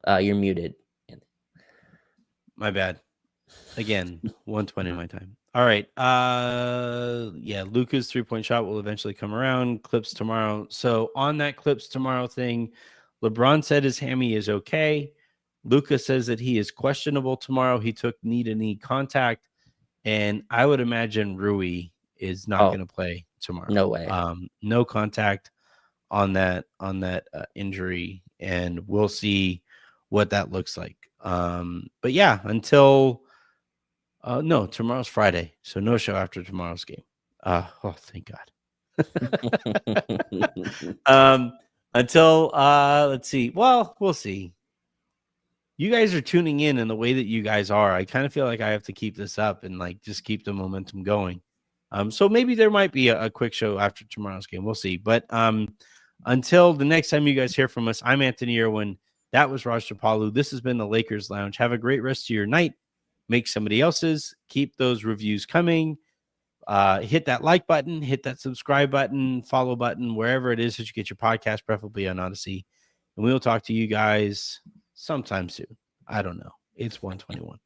B: You're muted.
A: My bad. Again, 120 my time. All right. Yeah, Luka's 3-point shot will eventually come around. Clips tomorrow. So on that clips tomorrow thing, LeBron said his hammy is okay. Luka says that he is questionable tomorrow. He took knee-to-knee contact, and I would imagine Rui is not going to play tomorrow.
B: No way.
A: No contact on that injury, and we'll see what that looks like. But yeah, until no, tomorrow's Friday, so no show after tomorrow's game. Oh, thank God. Until let's see. Well, we'll see. You guys are tuning in the way that you guys are. I kind of feel like I have to keep this up and like just keep the momentum going. So maybe there might be a quick show after tomorrow's game. We'll see. But until the next time you guys hear from us, I'm Anthony Irwin. That was Raj Chapalu. This has been the Lakers Lounge. Have a great rest of your night. Make somebody else's. Keep those reviews coming. Hit that like button. Hit that subscribe button. Follow button. Wherever it is that you get your podcast, preferably on Odyssey. And we'll talk to you guys sometime soon. I don't know. It's 121.